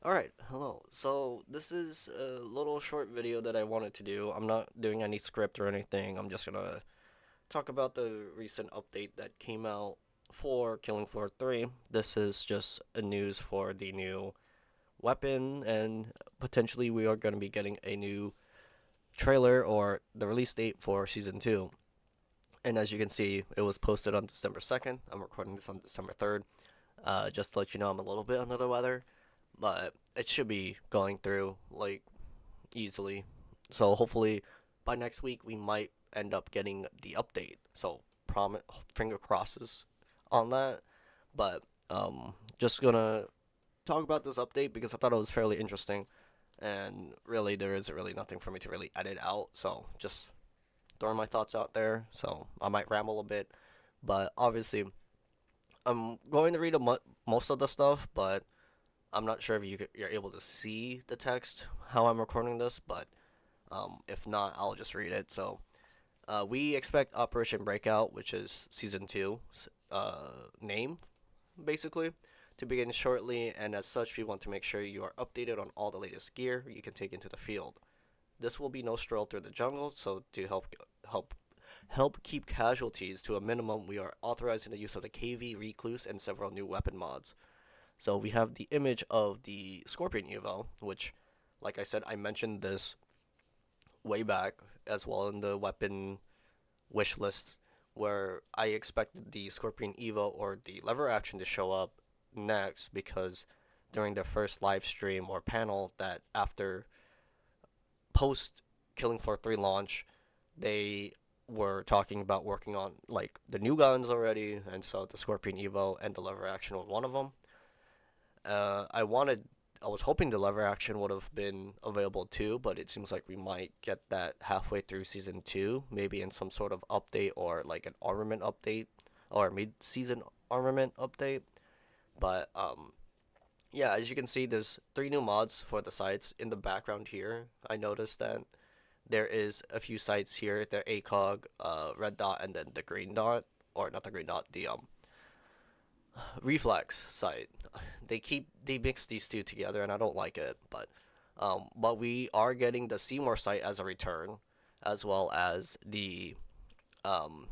Alright, hello. So, this is a little short video that I wanted to do. I'm not doing any script or anything. I'm just gonna talk about the recent update that came out for Killing Floor 3. This is just a news for the new weapon, and potentially we are going to be getting a new trailer or the release date for Season 2. And as you can see, it was posted on December 2nd. I'm recording this on December 3rd. Just to let you know, I'm a little bit under the weather, but it should be going through like easily. So hopefully by next week we might end up getting the update. So promise, finger crosses on that. But just gonna talk about this update because I thought it was fairly interesting, and really there isn't really nothing for me to really edit out. So just throwing my thoughts out there. So I might ramble a bit, but obviously I'm going to read most of the stuff, but I'm not sure if you're able to see the text how I'm recording this, but if not, I'll just read it. So, we expect Operation Breakout, which is Season 2's name, basically, to begin shortly, and as such, we want to make sure you are updated on all the latest gear you can take into the field. This will be no stroll through the jungle, so to help help keep casualties to a minimum, we are authorizing the use of the KV Recluse and several new weapon mods. So we have the image of the Scorpion Evo, which, like I said, I mentioned this way back as well in the weapon wish list, where I expected the Scorpion Evo or the lever action to show up next because during the first live stream or panel that after post Killing Floor 3 launch, they were talking about working on like the new guns already, and so the Scorpion Evo and the lever action was one of them. I wanted, I was hoping the lever action would have been available too, but it seems like we might get that halfway through season two, maybe in some sort of update or like an armament update or mid-season armament update. But yeah, as you can see, there's three new mods for the sites in the background here. I noticed that there is a few sites here. The ACOG, red dot, and then the green dot, or not the green dot, the reflex site. They mix these two together, and I don't like it. But we are getting the Seymour site as a return, as well as the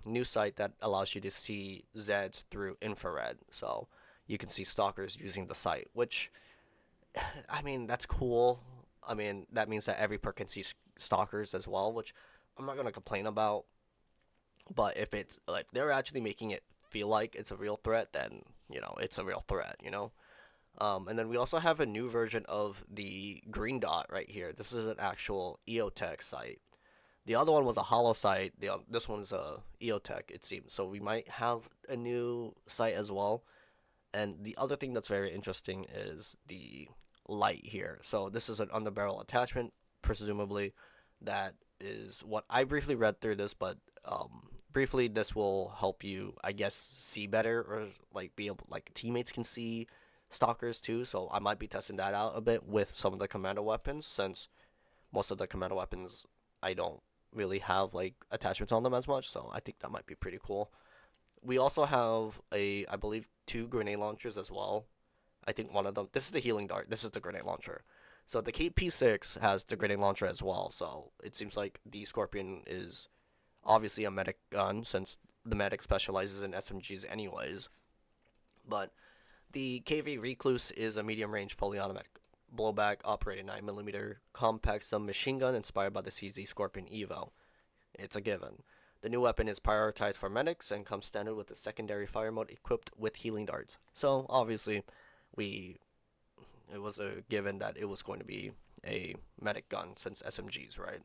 new site that allows you to see Zeds through infrared. So you can see stalkers using the site, which I mean that's cool. I mean that means that every perk can see stalkers as well, which I'm not gonna complain about. But if it's like they're actually making it feel like it's a real threat, then it's a real threat. And then we also have a new version of the green dot right here. This is an actual EOTech site. The other one was a hollow site. This one's a EOTech, it seems. So we might have a new site as well. And the other thing that's very interesting is the light here. So this is an underbarrel attachment, presumably. That is what I briefly read through this, but briefly this will help you, I guess, see better or like be able like teammates can see stalkers too. So I might be testing that out a bit with some of the commando weapons since most of the commando weapons I don't really have like attachments on them as much. So I think that might be pretty cool. We also have I believe two grenade launchers as well. I think one of them. This is the healing dart. This is the grenade launcher. So the KP6 has the grenade launcher as well. So it seems like the Scorpion is obviously a medic gun since the medic specializes in SMGs anyways. But the KV Recluse is a medium range fully automatic blowback operated 9mm compact submachine gun inspired by the CZ Scorpion Evo. It's a given. The new weapon is prioritized for medics and comes standard with a secondary fire mode equipped with healing darts. So obviously, we it was a given that it was going to be a medic gun since SMGs, right?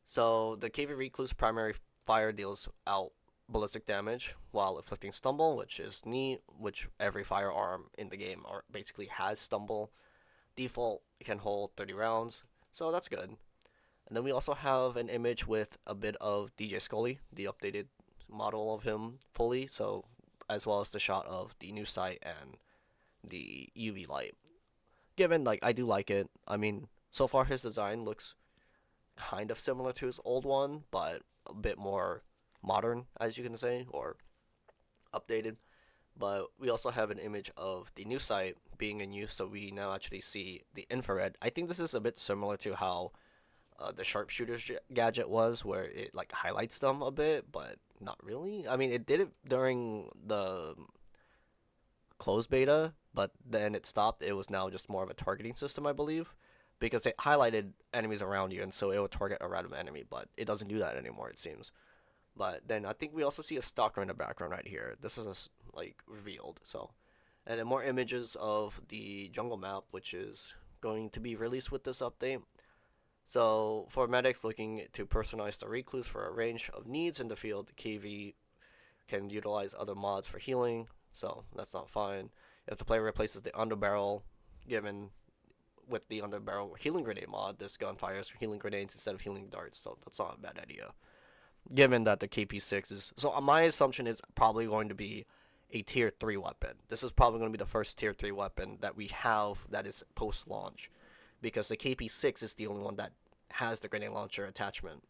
So the KV Recluse primary fire deals out ballistic damage while inflicting stumble, which is neat, which every firearm in the game are basically has stumble. Default can hold 30 rounds, so that's good. And then we also have an image with a bit of DJ Scully, the updated model of him fully, so as well as the shot of the new site and the UV light. Given like I do like it. I mean, so far his design looks kind of similar to his old one, but a bit more modern, as you can say, or updated. But we also have an image of the new sight being in use, so we now actually see the infrared. I think this is a bit similar to how the sharpshooter's gadget was, where it like highlights them a bit, but not really. I mean, it did it during the closed beta, but then it stopped. It was now just more of a targeting system, I believe, because it highlighted enemies around you, and so it would target a random enemy, but it doesn't do that anymore, it seems. But then I think we also see a stalker in the background right here. This is like revealed, so. And then more images of the jungle map, which is going to be released with this update. So for medics looking to personalize the recluse for a range of needs in the field, KV can utilize other mods for healing, so that's not fine. If the player replaces the underbarrel given with the underbarrel healing grenade mod, this gun fires healing grenades instead of healing darts, so that's not a bad idea. Given that the KP6 is, so my assumption is probably going to be a tier 3 weapon. This is probably going to be the first tier 3 weapon that we have that is post launch, because the KP6 is the only one that has the grenade launcher attachment.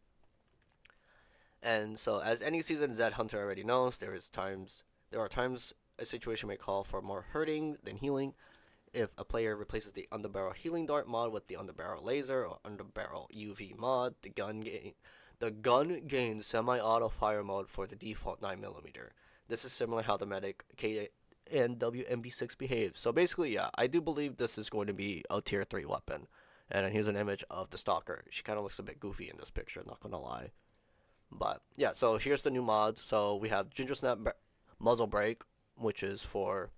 And so, as any seasoned Zed hunter already knows, there are times a situation may call for more hurting than healing. If a player replaces the underbarrel healing dart mod with the underbarrel laser or underbarrel UV mod, the gun gains semi-auto fire mode for the default 9mm. This is similar how the medic K and WMB6 behaves. So basically, yeah, I do believe this is going to be a tier 3 weapon. And then here's an image of the stalker. She kind of looks a bit goofy in this picture, not gonna lie. But yeah, so here's the new mod. So we have Ginger Snap Muzzle Brake, which is for,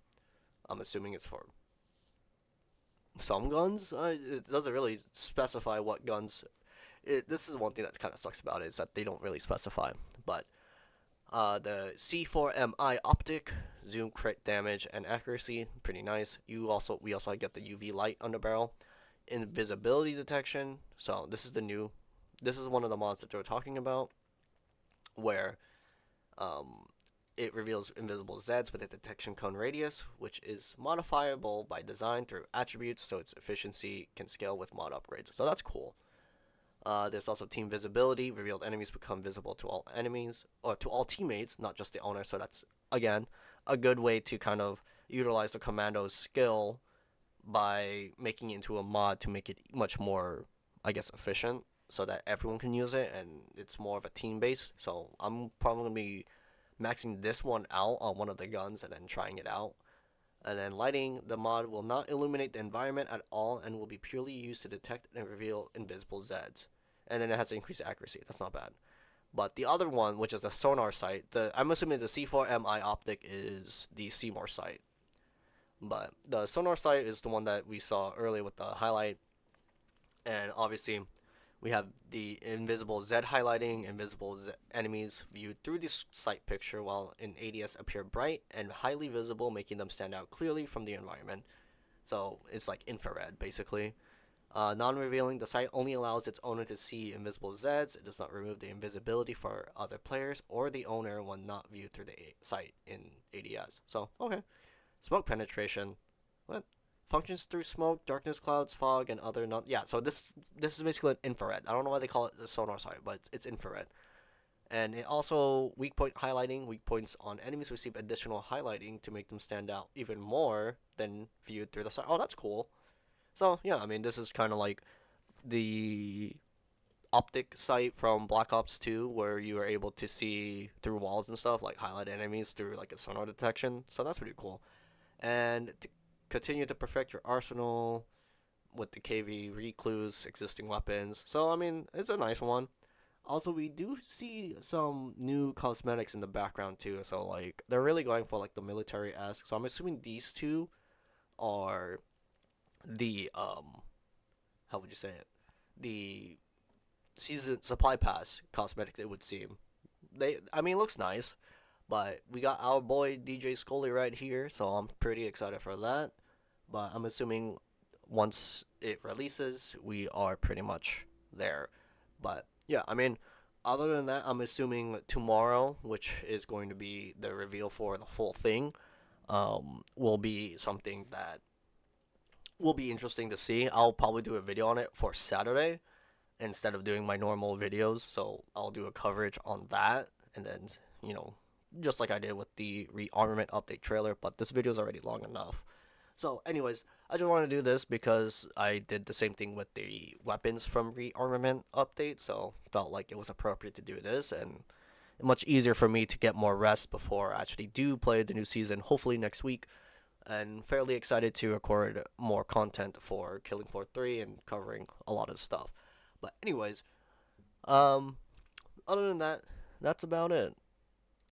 I'm assuming it's for some guns. It doesn't really specify what guns. This is one thing that kind of sucks about it, is that they don't really specify. But the C4MI optic, zoom, crit damage, and accuracy, pretty nice. We also get the UV light underbarrel, invisibility detection. So this is one of the mods that they were talking about, where it reveals invisible Zeds with a detection cone radius, which is modifiable by design through attributes, so its efficiency can scale with mod upgrades. So that's cool. There's also team visibility. Revealed enemies become visible to all enemies, or to all teammates, not just the owner. So that's, again, a good way to kind of utilize the commando's skill by making it into a mod to make it much more, I guess, efficient, so that everyone can use it and it's more of a team base. So I'm probably going to be maxing this one out on one of the guns and then trying it out. And then lighting, the mod will not illuminate the environment at all and will be purely used to detect and reveal invisible Zeds. And then it has increased accuracy. That's not bad. But the other one, which is the sonar sight, I'm assuming the C4MI optic is the Seymour sight. But the sonar sight is the one that we saw earlier with the highlight. And obviously, we have the invisible Z highlighting, invisible enemies viewed through the sight picture, while in ADS appear bright and highly visible, making them stand out clearly from the environment. So it's like infrared, basically. Non-revealing, the sight only allows its owner to see invisible Zeds. It does not remove the invisibility for other players or the owner when not viewed through the sight in ADS. So, okay. Smoke penetration. What? Functions through smoke, darkness clouds, fog, and other non. Yeah, so this is basically an infrared. I don't know why they call it the sonar sight, but it's infrared. And it also weak point highlighting. Weak points on enemies receive additional highlighting to make them stand out even more than viewed through the sight. Oh, that's cool. So yeah, I mean, this is kind of like the optic sight from Black Ops 2, where you are able to see through walls and stuff, like highlight enemies through like a sonar detection. So that's pretty cool. And to continue to perfect your arsenal with the KV recluse existing weapons. So I mean, it's a nice one. Also, we do see some new cosmetics in the background too. So like, they're really going for like the military-esque. So I'm assuming these two are the how would you say it? The season supply pass cosmetics, it would seem. I mean, it looks nice. But we got our boy DJ Scully right here, so I'm pretty excited for that. But I'm assuming once it releases, we are pretty much there. But yeah, I mean, other than that, I'm assuming tomorrow, which is going to be the reveal for the full thing, will be something that will be interesting to see. I'll probably do a video on it for Saturday instead of doing my normal videos, so I'll do a coverage on that, and then, you know, just like I did with the rearmament update trailer, but this video is already long enough. So, anyways, I just want to do this because I did the same thing with the weapons from rearmament update, so felt like it was appropriate to do this, and much easier for me to get more rest before I actually do play the new season, hopefully next week, and fairly excited to record more content for Killing Floor 3 and covering a lot of stuff. But anyways, um, other than that, that's about it.